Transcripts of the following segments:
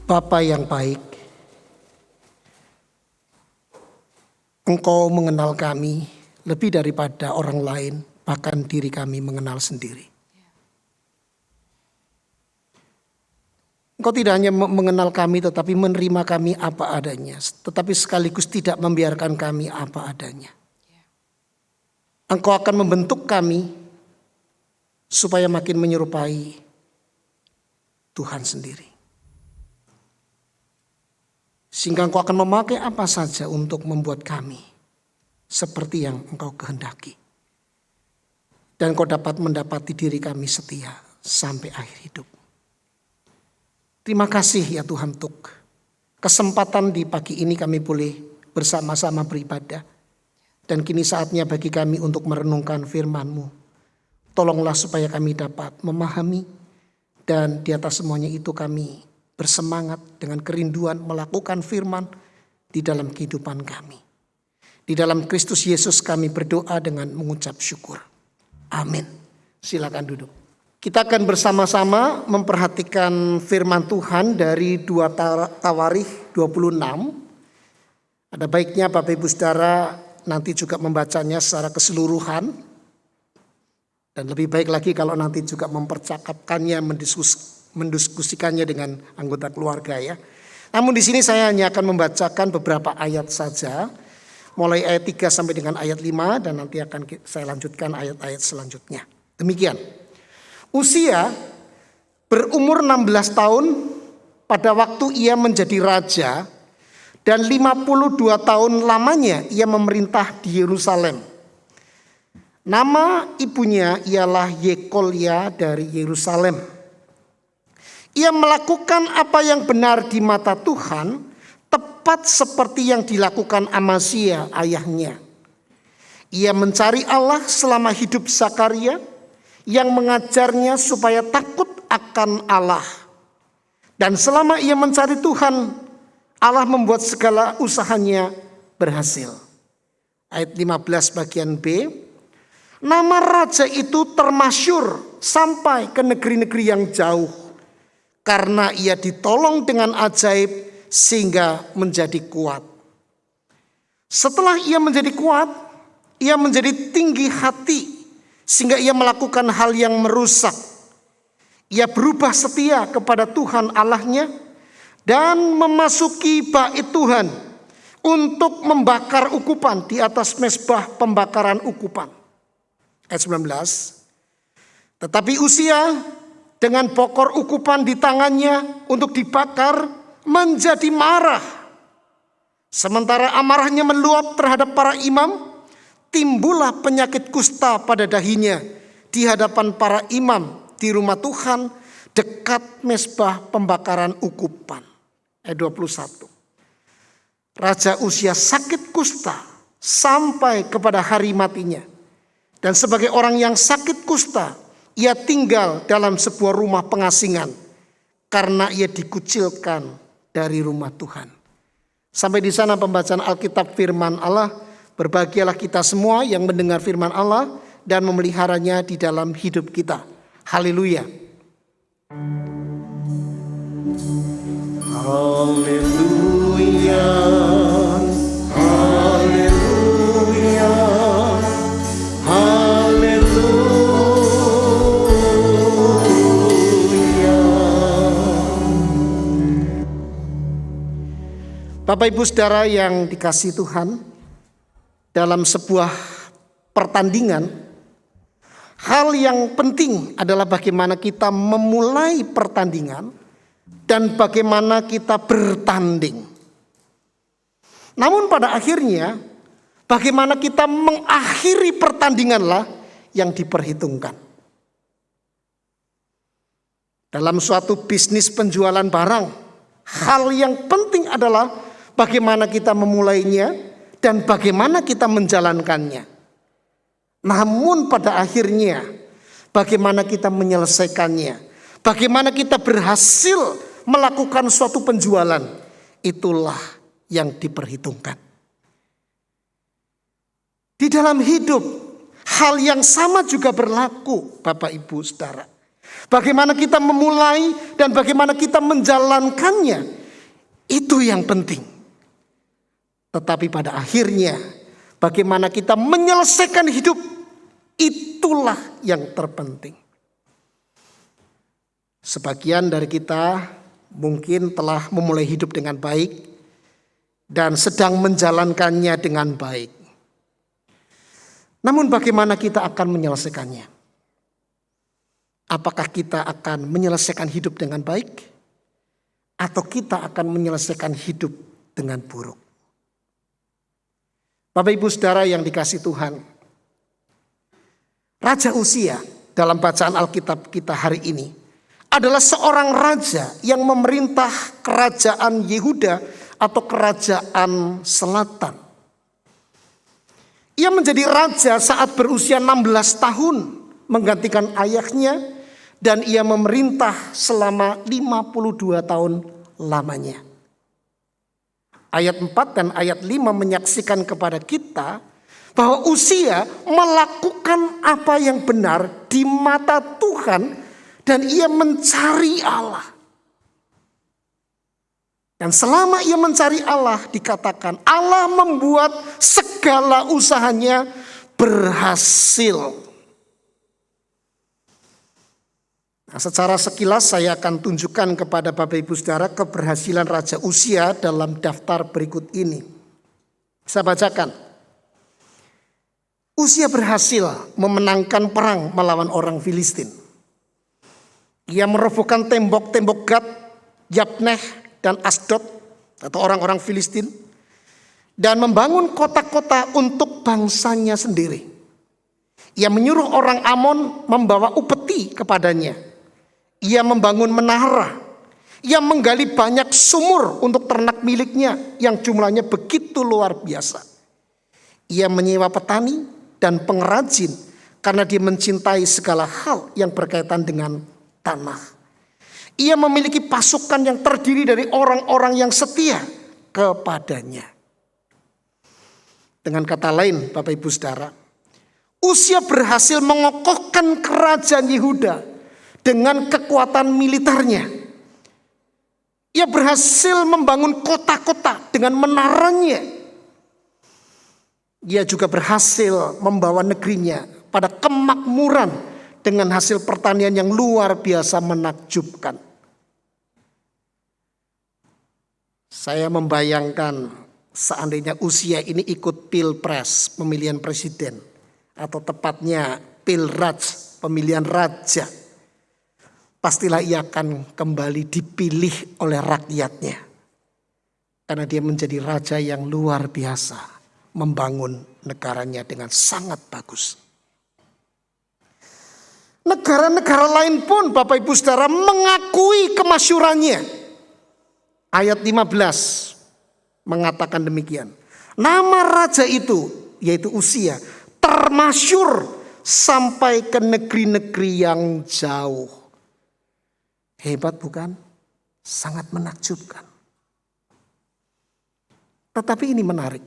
Bapa yang baik, Engkau mengenal kami lebih daripada orang lain, bahkan diri kami mengenal sendiri. Engkau tidak hanya mengenal kami tetapi menerima kami apa adanya, tetapi sekaligus tidak membiarkan kami apa adanya. Engkau akan membentuk kami supaya makin menyerupai Tuhan sendiri. Sehingga Engkau akan memakai apa saja untuk membuat kami seperti yang Engkau kehendaki. Dan Engkau dapat mendapati diri kami setia sampai akhir hidup. Terima kasih ya Tuhan untuk kesempatan di pagi ini kami boleh bersama-sama beribadah. Dan kini saatnya bagi kami untuk merenungkan firman-Mu. Tolonglah supaya kami dapat memahami dan di atas semuanya itu kami bersemangat dengan kerinduan melakukan firman di dalam kehidupan kami. Di dalam Kristus Yesus kami berdoa dengan mengucap syukur. Amin. Silakan duduk. Kita akan bersama-sama memperhatikan firman Tuhan dari 2 Tawarikh 26. Ada baiknya Bapak Ibu Saudara nanti juga membacanya secara keseluruhan. Dan lebih baik lagi kalau nanti juga mempercakapkannya, mendiskusikannya dengan anggota keluarga ya. Namun di sini saya hanya akan membacakan beberapa ayat saja. Mulai ayat 3 sampai dengan ayat 5 dan nanti akan saya lanjutkan ayat-ayat selanjutnya. Demikian. Uzia berumur 16 tahun pada waktu ia menjadi raja dan 52 tahun lamanya ia memerintah di Yerusalem. Nama ibunya ialah Yekolya dari Yerusalem. Ia melakukan apa yang benar di mata Tuhan, tepat seperti yang dilakukan Amazia ayahnya. Ia mencari Allah selama hidup Zakaria, yang mengajarnya supaya takut akan Allah. Dan selama ia mencari Tuhan, Allah membuat segala usahanya berhasil. Ayat 15 bagian B. Nama raja itu termasyur sampai ke negeri-negeri yang jauh. Karena ia ditolong dengan ajaib sehingga menjadi kuat. Setelah ia menjadi kuat, ia menjadi tinggi hati. Sehingga ia melakukan hal yang merusak. Ia berubah setia kepada Tuhan Allahnya. Dan memasuki bait Tuhan. Untuk membakar ukupan di atas mezbah pembakaran ukupan. Ayat 19. Tetapi Uzia dengan pokor ukupan di tangannya untuk dibakar menjadi marah. Sementara amarahnya meluap terhadap para imam, timbullah penyakit kusta pada dahinya di hadapan para imam di rumah Tuhan dekat mezbah pembakaran ukupan. Ayat 21. Raja Uzia sakit kusta sampai kepada hari matinya. Dan sebagai orang yang sakit kusta, ia tinggal dalam sebuah rumah pengasingan karena ia dikucilkan dari rumah Tuhan. Sampai di sana pembacaan Alkitab firman Allah. Berbahagialah kita semua yang mendengar firman Allah dan memeliharanya di dalam hidup kita. Haleluya. Haleluya. Haleluya. Bapak Ibu Saudara yang dikasihi Tuhan, dalam sebuah pertandingan, hal yang penting adalah bagaimana kita memulai pertandingan dan bagaimana kita bertanding. Namun pada akhirnya, bagaimana kita mengakhiri pertandinganlah yang diperhitungkan. Dalam suatu bisnis penjualan barang, hal yang penting adalah bagaimana kita memulainya dan bagaimana kita menjalankannya. Namun pada akhirnya bagaimana kita menyelesaikannya, bagaimana kita berhasil melakukan suatu penjualan, itulah yang diperhitungkan. Di dalam hidup hal yang sama juga berlaku Bapak Ibu Saudara. Bagaimana kita memulai dan bagaimana kita menjalankannya, itu yang penting. Tetapi pada akhirnya, bagaimana kita menyelesaikan hidup, itulah yang terpenting. Sebagian dari kita mungkin telah memulai hidup dengan baik dan sedang menjalankannya dengan baik. Namun bagaimana kita akan menyelesaikannya? Apakah kita akan menyelesaikan hidup dengan baik? Atau kita akan menyelesaikan hidup dengan buruk? Bapak Ibu Saudara yang dikasihi Tuhan, Raja Uzia dalam bacaan Alkitab kita hari ini adalah seorang raja yang memerintah kerajaan Yehuda atau kerajaan selatan. Ia menjadi raja saat berusia 16 tahun menggantikan ayahnya dan ia memerintah selama 52 tahun lamanya. Ayat 4 dan ayat 5 menyaksikan kepada kita bahwa Uzia melakukan apa yang benar di mata Tuhan dan ia mencari Allah. Dan selama ia mencari Allah dikatakan Allah membuat segala usahanya berhasil. Nah, secara sekilas saya akan tunjukkan kepada Bapak Ibu Saudara keberhasilan Raja Uzia dalam daftar berikut ini. Saya bacakan. Uzia berhasil memenangkan perang melawan orang Filistin. Ia merobohkan tembok-tembok Gad, Yabneh, dan Asdod atau orang-orang Filistin. Dan membangun kota-kota untuk bangsanya sendiri. Ia menyuruh orang Amon membawa upeti kepadanya. Ia membangun menara. Ia menggali banyak sumur untuk ternak miliknya yang jumlahnya begitu luar biasa. Ia menyewa petani dan pengrajin karena dia mencintai segala hal yang berkaitan dengan tanah. Ia memiliki pasukan yang terdiri dari orang-orang yang setia kepadanya. Dengan kata lain, Bapak Ibu Saudara, Uzia berhasil mengokohkan kerajaan Yehuda dengan kekuatan militernya. Ia berhasil membangun kota-kota dengan menaranya. Ia juga berhasil membawa negerinya pada kemakmuran dengan hasil pertanian yang luar biasa menakjubkan. Saya membayangkan seandainya Uzia ini ikut pilpres, pemilihan presiden, atau tepatnya pilraj, pemilihan raja, pastilah ia akan kembali dipilih oleh rakyatnya. Karena dia menjadi raja yang luar biasa, membangun negaranya dengan sangat bagus. Negara-negara lain pun Bapak Ibu Saudara mengakui kemasyurannya. Ayat 15 mengatakan demikian. Nama raja itu yaitu Uzia termasyur sampai ke negeri-negeri yang jauh. Hebat bukan? Sangat menakjubkan. Tetapi ini menarik.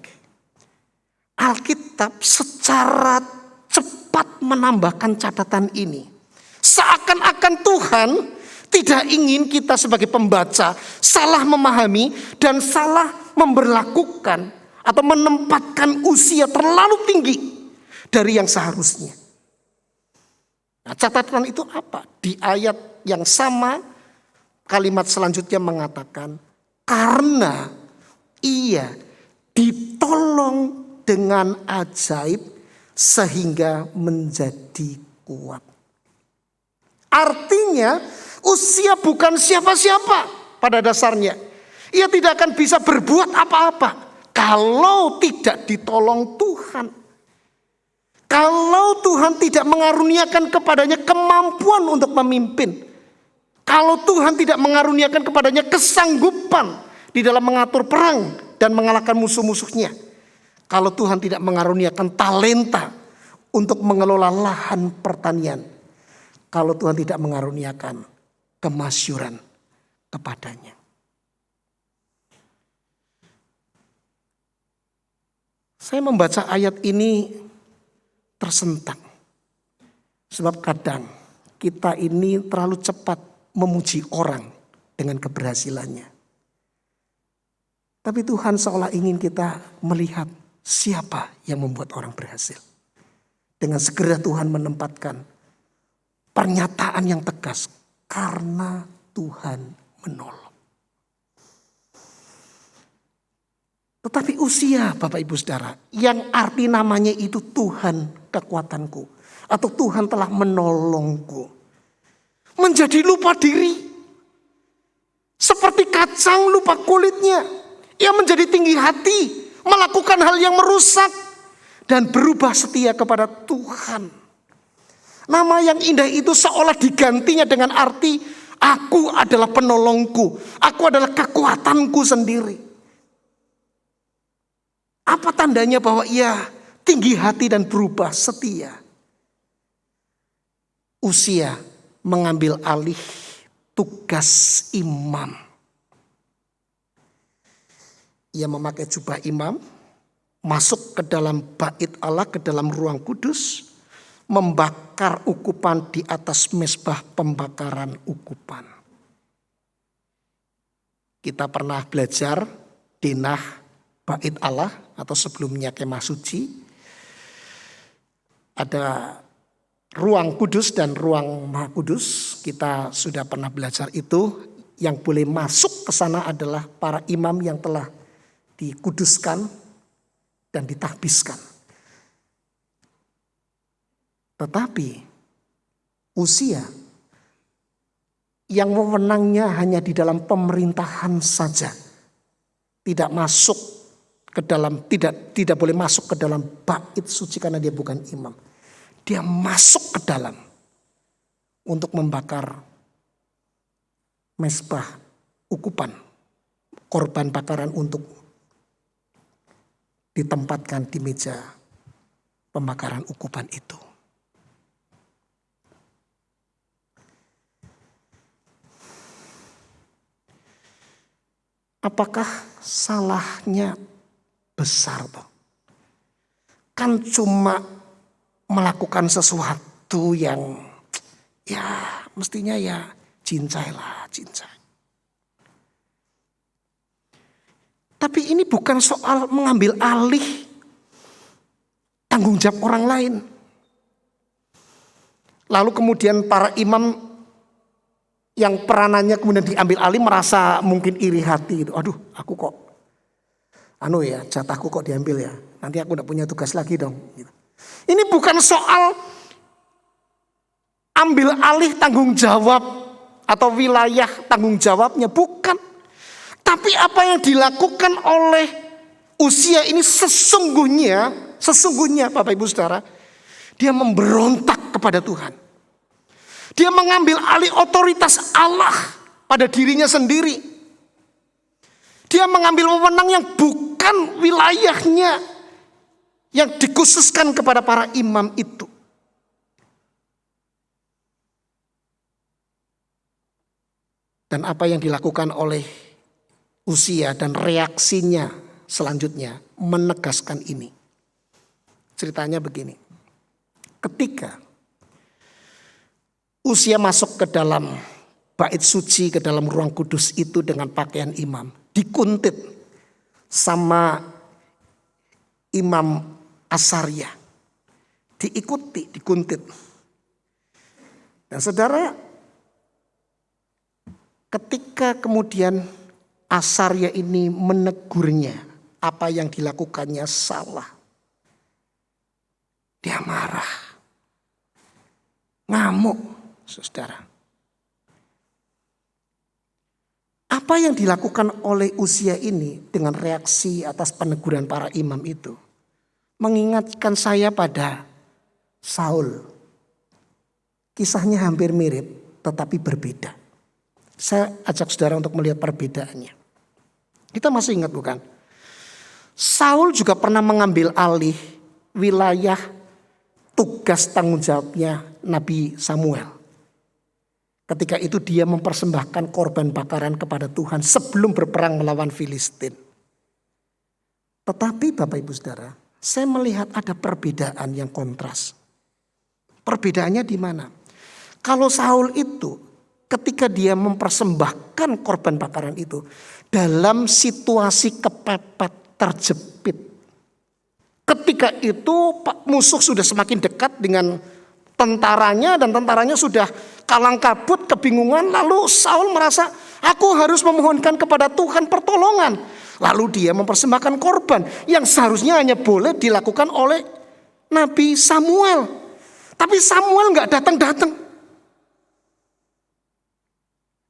Alkitab secara cepat menambahkan catatan ini. Seakan-akan Tuhan tidak ingin kita sebagai pembaca salah memahami dan salah memberlakukan atau menempatkan Uzia terlalu tinggi dari yang seharusnya. Nah, catatan itu apa? Di ayat yang sama kalimat selanjutnya mengatakan karena ia ditolong dengan ajaib sehingga menjadi kuat. Artinya Uzia bukan siapa-siapa pada dasarnya. Ia tidak akan bisa berbuat apa-apa kalau tidak ditolong Tuhan. Kalau Tuhan tidak mengaruniakan kepadanya kemampuan untuk memimpin. Kalau Tuhan tidak mengaruniakan kepadanya kesanggupan di dalam mengatur perang dan mengalahkan musuh-musuhnya. Kalau Tuhan tidak mengaruniakan talenta untuk mengelola lahan pertanian. Kalau Tuhan tidak mengaruniakan kemasyuran kepadanya. Saya membaca ayat ini tersentak. Sebab kadang kita ini terlalu cepat memuji orang dengan keberhasilannya. Tapi Tuhan seolah ingin kita melihat siapa yang membuat orang berhasil. Dengan segera Tuhan menempatkan pernyataan yang tegas, karena Tuhan menolong. Tetapi Uzia, Bapak Ibu Saudara, yang arti namanya itu Tuhan kekuatanku, atau Tuhan telah menolongku, menjadi lupa diri. Seperti kacang lupa kulitnya. Ia menjadi tinggi hati, melakukan hal yang merusak, dan berubah setia kepada Tuhan. Nama yang indah itu seolah digantinya dengan arti, aku adalah penolongku, aku adalah kekuatanku sendiri. Apa tandanya bahwa ia tinggi hati dan berubah setia? Uzia mengambil alih tugas imam. Ia memakai jubah imam, masuk ke dalam bait Allah, ke dalam ruang kudus, membakar ukupan di atas mezbah pembakaran ukupan. Kita pernah belajar denah bait Allah atau sebelumnya kemah suci. Ada ruang kudus dan ruang maha kudus. Kita sudah pernah belajar itu. Yang boleh masuk ke sana adalah para imam yang telah dikuduskan dan ditahbiskan. Tetapi Uzia yang wewenangnya hanya di dalam pemerintahan saja, tidak masuk ke dalam, tidak boleh masuk ke dalam bait suci karena dia bukan imam. Dia masuk ke dalam untuk membakar mezbah ukupan, korban bakaran untuk ditempatkan di meja pembakaran ukupan itu. Apakah salahnya besar toh? Kan cuma melakukan sesuatu yang ya mestinya ya cincai lah, cincai. Tapi ini bukan soal mengambil alih tanggung jawab orang lain. Lalu kemudian para imam yang peranannya kemudian diambil alih merasa mungkin iri hati. Aduh, aku kok jatahku kok diambil ya. Nanti aku gak punya tugas lagi dong. Ini bukan soal ambil alih tanggung jawab atau wilayah tanggung jawabnya, bukan. Tapi apa yang dilakukan oleh Uzia ini sesungguhnya Bapak Ibu Saudara, dia memberontak kepada Tuhan. Dia mengambil alih otoritas Allah pada dirinya sendiri. Dia mengambil wewenang yang bukan wilayahnya, yang dikhususkan kepada para imam itu. Dan apa yang dilakukan oleh Uzia dan reaksinya selanjutnya menegaskan ini. Ceritanya begini. Ketika Uzia masuk ke dalam bait suci, ke dalam ruang kudus itu dengan pakaian imam, dikuntit sama Imam Asaria. Dikuntit. Dan saudara, ketika kemudian Asaria ini menegurnya, apa yang dilakukannya salah. Dia marah, ngamuk, saudara. Apa yang dilakukan oleh Uzia ini dengan reaksi atas peneguran para imam itu mengingatkan saya pada Saul. Kisahnya hampir mirip tetapi berbeda. Saya ajak saudara untuk melihat perbedaannya. Kita masih ingat bukan? Saul juga pernah mengambil alih wilayah tugas tanggung jawabnya Nabi Samuel. Ketika itu dia mempersembahkan korban bakaran kepada Tuhan sebelum berperang melawan Filistin. Tetapi Bapak Ibu Saudara, saya melihat ada perbedaan yang kontras. Perbedaannya di mana? Kalau Saul itu ketika dia mempersembahkan korban bakaran itu dalam situasi kepepet, terjepit. Ketika itu musuh sudah semakin dekat dengan tentaranya dan tentaranya sudah kalang kabut, kebingungan. Lalu Saul merasa, aku harus memohonkan kepada Tuhan pertolongan. Lalu dia mempersembahkan korban yang seharusnya hanya boleh dilakukan oleh Nabi Samuel. Tapi Samuel nggak datang-datang.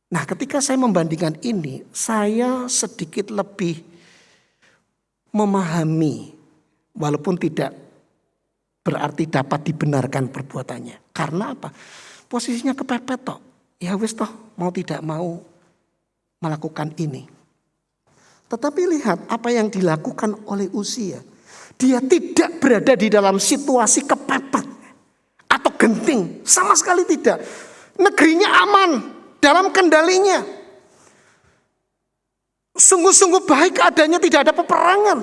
Nah, ketika saya membandingkan ini, saya sedikit lebih memahami, walaupun tidak berarti dapat dibenarkan perbuatannya. Karena apa? Posisinya kepepet toh. Ya wis toh, mau tidak mau melakukan ini. Tetapi lihat apa yang dilakukan oleh Uzia. Dia tidak berada di dalam situasi kepepet atau genting. Sama sekali tidak. Negerinya aman dalam kendalinya. Sungguh-sungguh baik keadaannya, tidak ada peperangan.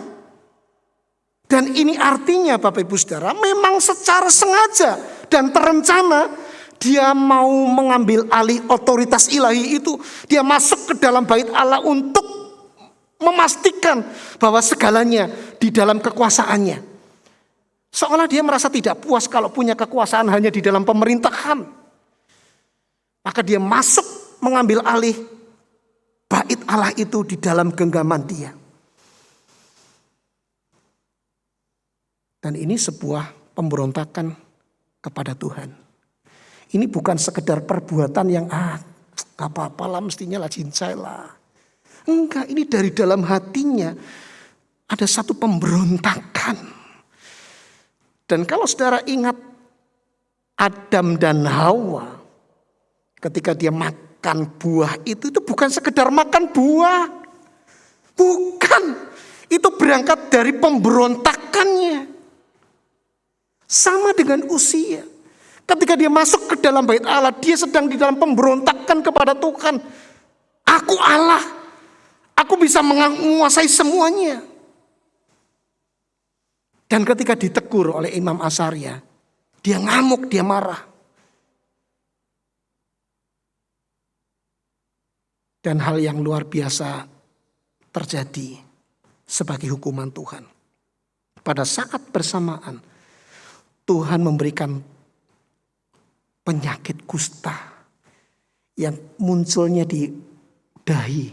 Dan ini artinya Bapak Ibu Saudara, memang secara sengaja dan terencana dia mau mengambil alih otoritas ilahi itu. Dia masuk ke dalam bait Allah untuk memastikan bahwa segalanya di dalam kekuasaannya. Seolah dia merasa tidak puas kalau punya kekuasaan hanya di dalam pemerintahan. Maka dia masuk mengambil alih bait Allah itu di dalam genggaman dia. Dan ini sebuah pemberontakan kepada Tuhan. Ini bukan sekedar perbuatan yang gak apa-apa lah, mestinya lah cincai lah. Enggak, ini dari dalam hatinya ada satu pemberontakan. Dan kalau saudara ingat Adam dan Hawa, ketika dia makan buah itu bukan sekedar makan buah. Bukan, itu berangkat dari pemberontakannya. Sama dengan Uzia. Ketika dia masuk ke dalam bait Allah, dia sedang di dalam pemberontakan kepada Tuhan. Aku Allah, aku bisa menguasai semuanya. Dan ketika ditegur oleh Imam Asaria, dia ngamuk, dia marah. Dan hal yang luar biasa terjadi sebagai hukuman Tuhan. Pada saat bersamaan, Tuhan memberikan penyakit kusta yang munculnya di dahi.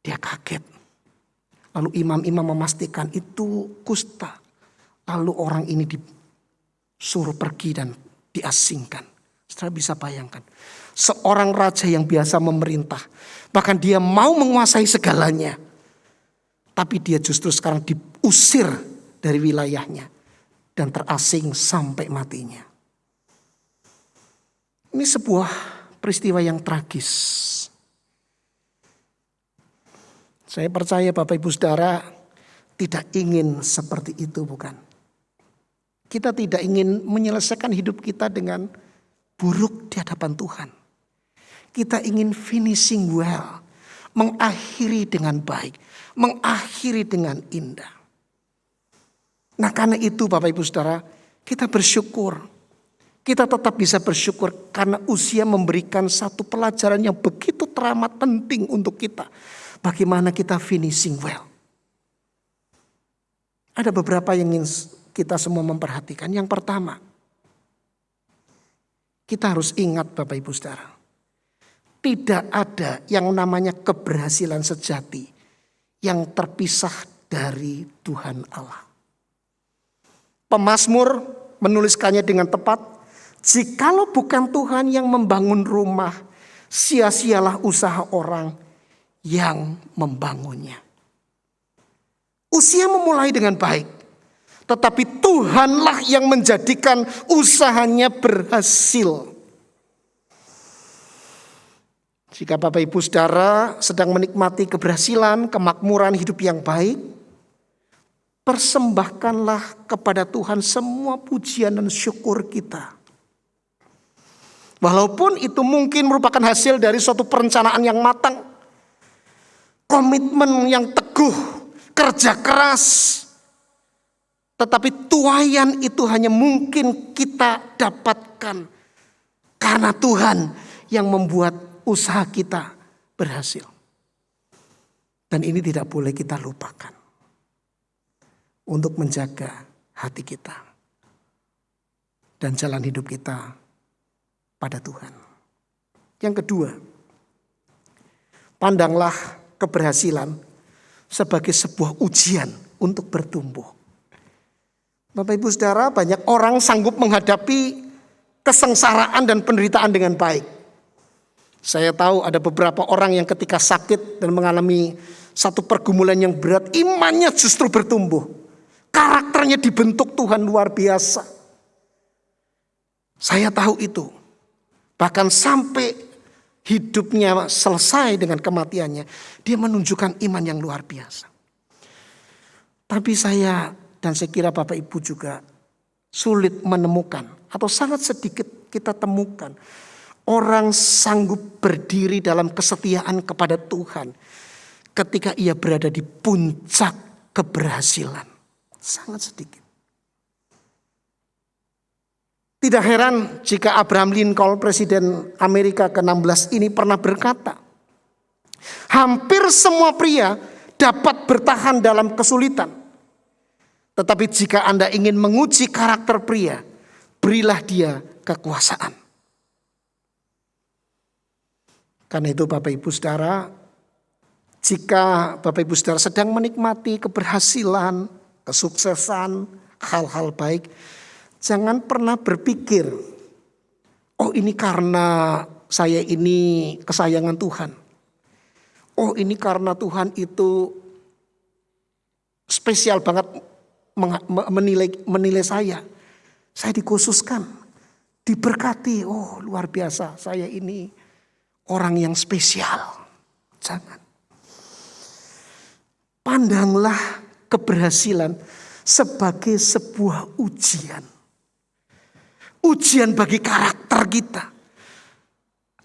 Dia kaget. Lalu imam-imam memastikan itu kusta. Lalu orang ini disuruh pergi dan diasingkan. Saudara bisa bayangkan. Seorang raja yang biasa memerintah. Bahkan dia mau menguasai segalanya. Tapi dia justru sekarang diusir dari wilayahnya. Dan terasing sampai matinya. Ini sebuah peristiwa yang tragis. Saya percaya Bapak Ibu Saudara tidak ingin seperti itu, bukan? Kita tidak ingin menyelesaikan hidup kita dengan buruk di hadapan Tuhan. Kita ingin finishing well, mengakhiri dengan baik, mengakhiri dengan indah. Nah, karena itu Bapak Ibu Saudara, kita bersyukur. Kita tetap bisa bersyukur karena Uzia memberikan satu pelajaran yang begitu teramat penting untuk kita. Bagaimana kita finishing well. Ada beberapa yang ingin kita semua memperhatikan. Yang pertama, kita harus ingat Bapak Ibu Saudara. Tidak ada yang namanya keberhasilan sejati yang terpisah dari Tuhan Allah. Pemazmur menuliskannya dengan tepat. Jikalau bukan Tuhan yang membangun rumah, sia-sialah usaha orang yang membangunnya. Uzia memulai dengan baik. Tetapi Tuhanlah yang menjadikan usahanya berhasil. Jika Bapak Ibu Saudara sedang menikmati keberhasilan, kemakmuran hidup yang baik, persembahkanlah kepada Tuhan semua pujian dan syukur kita. Walaupun itu mungkin merupakan hasil dari suatu perencanaan yang matang, komitmen yang teguh, kerja keras. Tetapi tuaian itu hanya mungkin kita dapatkan Karena Tuhan yang membuat usaha kita berhasil. Dan ini tidak boleh kita lupakan untuk menjaga hati kita dan jalan hidup kita pada Tuhan. Yang kedua, pandanglah keberhasilan sebagai sebuah ujian untuk bertumbuh. Bapak Ibu Saudara, banyak orang sanggup menghadapi kesengsaraan dan penderitaan dengan baik. Saya tahu ada beberapa orang yang ketika sakit dan mengalami satu pergumulan yang berat, imannya justru bertumbuh. Karakternya dibentuk Tuhan luar biasa. Saya tahu itu. Bahkan sampai hidupnya selesai dengan kematiannya, dia menunjukkan iman yang luar biasa. Tapi saya dan saya kira Bapak Ibu juga sulit menemukan atau sangat sedikit kita temukan orang sanggup berdiri dalam kesetiaan kepada Tuhan ketika ia berada di puncak keberhasilan. Sangat sedikit. Tidak heran jika Abraham Lincoln, Presiden Amerika ke-16 ini pernah berkata, hampir semua pria dapat bertahan dalam kesulitan. Tetapi jika Anda ingin menguji karakter pria, berilah dia kekuasaan. Karena itu Bapak Ibu Saudara, jika Bapak Ibu Saudara sedang menikmati keberhasilan, kesuksesan, hal-hal baik, jangan pernah berpikir, oh ini karena saya ini kesayangan Tuhan. Oh ini karena Tuhan itu spesial banget menilai saya. Saya dikhususkan, diberkati, oh luar biasa saya ini orang yang spesial. Jangan. Pandanglah keberhasilan sebagai sebuah ujian. Ujian bagi karakter kita.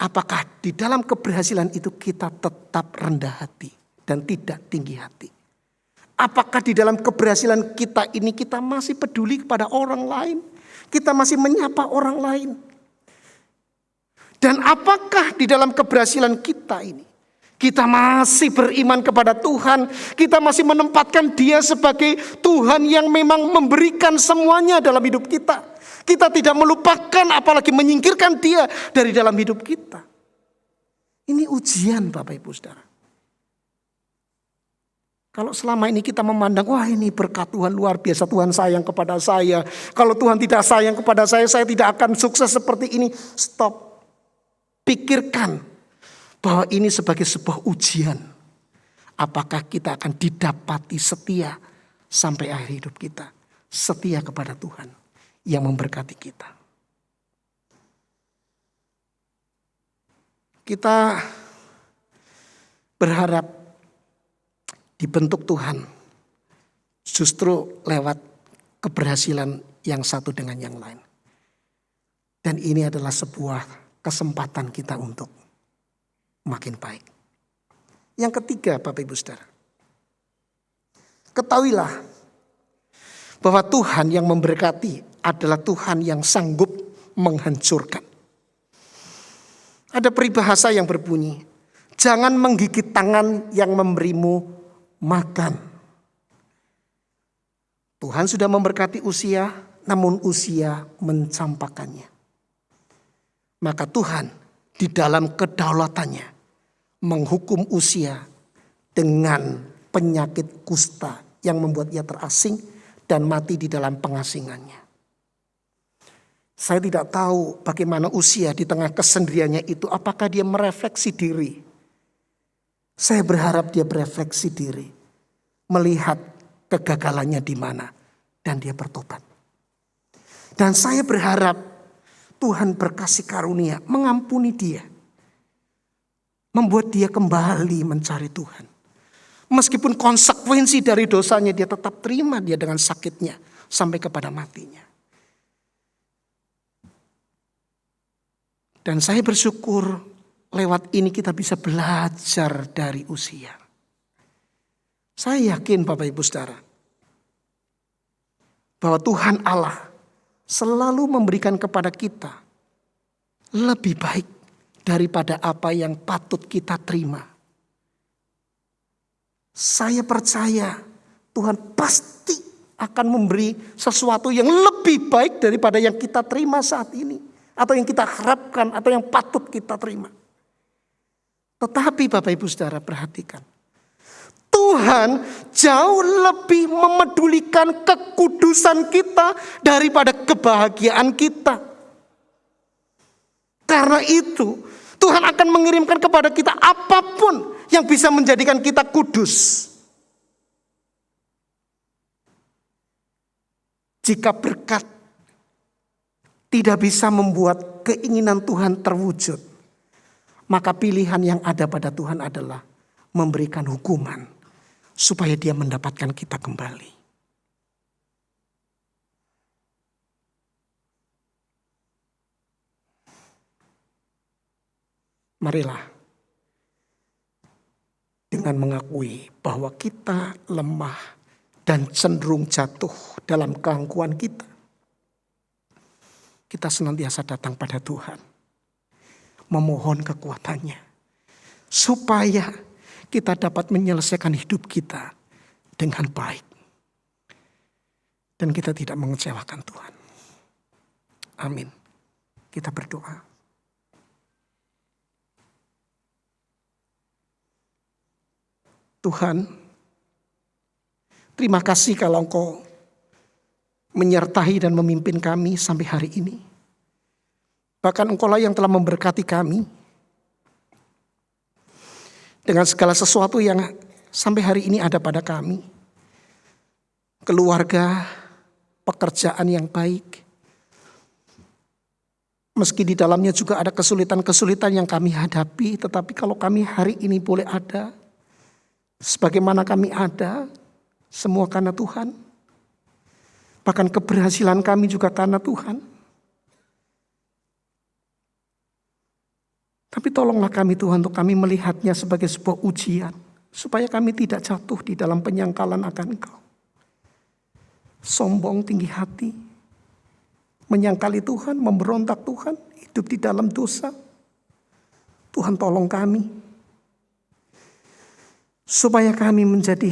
Apakah di dalam keberhasilan itu kita tetap rendah hati dan tidak tinggi hati? Apakah di dalam keberhasilan kita ini kita masih peduli kepada orang lain? Kita masih menyapa orang lain? Dan apakah di dalam keberhasilan kita ini kita masih beriman kepada Tuhan, kita masih menempatkan Dia sebagai Tuhan yang memang memberikan semuanya dalam hidup kita. Kita tidak melupakan apalagi menyingkirkan Dia dari dalam hidup kita. Ini ujian Bapak Ibu Saudara. Kalau selama ini kita memandang, wah ini berkat Tuhan luar biasa, Tuhan sayang kepada saya. Kalau Tuhan tidak sayang kepada saya tidak akan sukses seperti ini. Stop. Pikirkan bahwa ini sebagai sebuah ujian. Apakah kita akan didapati setia sampai akhir hidup kita. Setia kepada Tuhan yang memberkati kita. Kita berharap dibentuk Tuhan justru lewat keberhasilan yang satu dengan yang lain. Dan ini adalah sebuah kesempatan kita untuk makin baik. Yang ketiga Bapak Ibu Saudara, ketahuilah bahwa Tuhan yang memberkati adalah Tuhan yang sanggup menghancurkan. Ada peribahasa yang berbunyi, jangan menggigit tangan yang memberimu makan. Tuhan sudah memberkati usia, namun usia mencampakkannya. Maka Tuhan di dalam kedaulatannya menghukum usia dengan penyakit kusta yang membuat ia terasing dan mati di dalam pengasingannya. Saya tidak tahu bagaimana usia di tengah kesendiriannya itu, apakah dia merefleksi diri. Saya berharap dia berefleksi diri, melihat kegagalannya di mana dan dia bertobat. Dan saya berharap Tuhan berkasih karunia, mengampuni dia. Membuat dia kembali mencari Tuhan. Meskipun konsekuensi dari dosanya dia tetap terima dia dengan sakitnya sampai kepada matinya. Dan saya bersyukur lewat ini kita bisa belajar dari usia. Saya yakin Bapak Ibu Saudara, bahwa Tuhan Allah selalu memberikan kepada kita lebih baik daripada apa yang patut kita terima. Saya percaya Tuhan pasti akan memberi sesuatu yang lebih baik daripada yang kita terima saat ini. Atau yang kita harapkan, atau yang patut kita terima. Tetapi Bapak Ibu Saudara perhatikan. Tuhan jauh lebih memedulikan kekudusan kita daripada kebahagiaan kita. Karena itu Tuhan akan mengirimkan kepada kita apapun yang bisa menjadikan kita kudus. Jika berkat tidak bisa membuat keinginan Tuhan terwujud, maka pilihan yang ada pada Tuhan adalah memberikan hukuman supaya Dia mendapatkan kita kembali. Marilah dengan mengakui bahwa kita lemah dan cenderung jatuh dalam keangkuhan kita, kita senantiasa datang pada Tuhan, memohon kekuatannya, supaya kita dapat menyelesaikan hidup kita dengan baik. Dan kita tidak mengecewakan Tuhan. Amin. Kita berdoa. Tuhan, terima kasih kalau Engkau menyertai dan memimpin kami sampai hari ini. Bahkan Engkau lah yang telah memberkati kami dengan segala sesuatu yang sampai hari ini ada pada kami. Keluarga, pekerjaan yang baik. Meski di dalamnya juga ada kesulitan-kesulitan yang kami hadapi, tetapi kalau kami hari ini boleh ada, sebagaimana kami ada, semua karena Tuhan. Bahkan keberhasilan kami juga karena Tuhan. Tapi tolonglah kami Tuhan untuk kami melihatnya sebagai sebuah ujian. Supaya kami tidak jatuh di dalam penyangkalan akan Engkau. Sombong, tinggi hati. Menyangkali Tuhan, memberontak Tuhan. Hidup di dalam dosa. Tuhan tolong kami. Supaya kami menjadi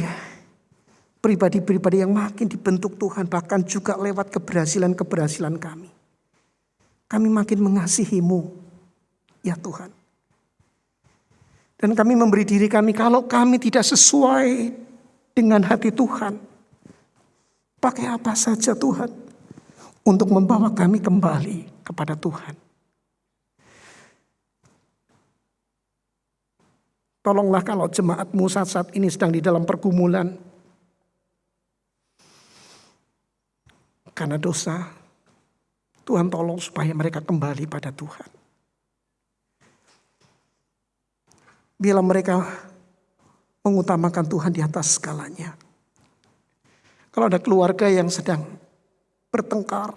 pribadi-pribadi yang makin dibentuk Tuhan. Bahkan juga lewat keberhasilan-keberhasilan kami. Kami makin mengasihi-Mu, ya Tuhan. Dan kami memberi diri kami kalau kami tidak sesuai dengan hati Tuhan. Pakai apa saja Tuhan untuk membawa kami kembali kepada Tuhan. Tolonglah kalau jemaat-Mu saat ini sedang di dalam pergumulan. Karena dosa, Tuhan tolong supaya mereka kembali pada Tuhan. Biarlah mereka mengutamakan Tuhan di atas segalanya. Kalau ada keluarga yang sedang bertengkar,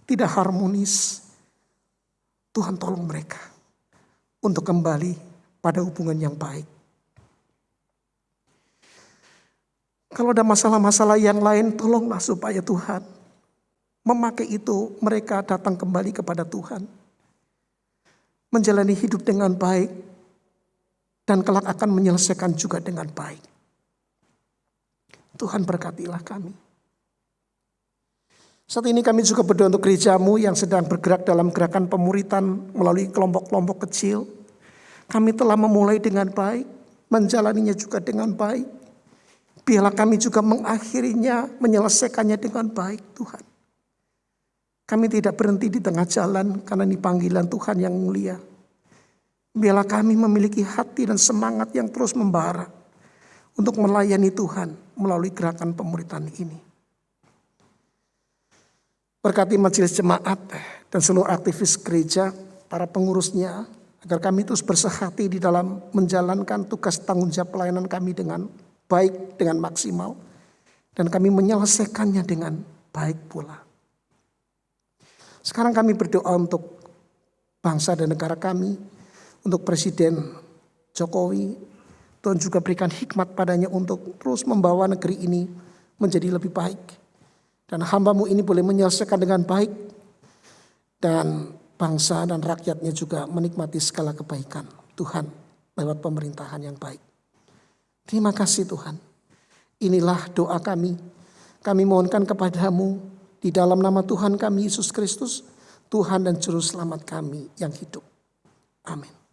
tidak harmonis, Tuhan tolong mereka untuk kembali pada hubungan yang baik. Kalau ada masalah-masalah yang lain, tolonglah supaya Tuhan memakai itu, mereka datang kembali kepada Tuhan. Menjalani hidup dengan baik, dan kelak akan menyelesaikan juga dengan baik. Tuhan berkatilah kami. Saat ini kami juga berdoa untuk gereja-Mu yang sedang bergerak dalam gerakan pemuritan melalui kelompok-kelompok kecil. Kami telah memulai dengan baik, menjalaninya juga dengan baik. Biarlah kami juga mengakhirinya, menyelesaikannya dengan baik Tuhan. Kami tidak berhenti di tengah jalan karena ini panggilan Tuhan yang mulia. Biarlah kami memiliki hati dan semangat yang terus membara untuk melayani Tuhan melalui gerakan pemuritan ini. Berkati majelis jemaat dan seluruh aktivis gereja, para pengurusnya, agar kami terus bersehati di dalam menjalankan tugas tanggung jawab pelayanan kami dengan baik, dengan maksimal. Dan kami menyelesaikannya dengan baik pula. Sekarang kami berdoa untuk bangsa dan negara kami, untuk Presiden Jokowi. Tuhan juga berikan hikmat padanya untuk terus membawa negeri ini menjadi lebih baik. Dan hamba-Mu ini boleh menyelesaikan dengan baik. Dan bangsa dan rakyatnya juga menikmati segala kebaikan Tuhan lewat pemerintahan yang baik. Terima kasih Tuhan. Inilah doa kami. Kami mohonkan kepadamu di dalam nama Tuhan kami Yesus Kristus, Tuhan dan Juru Selamat kami yang hidup. Amin.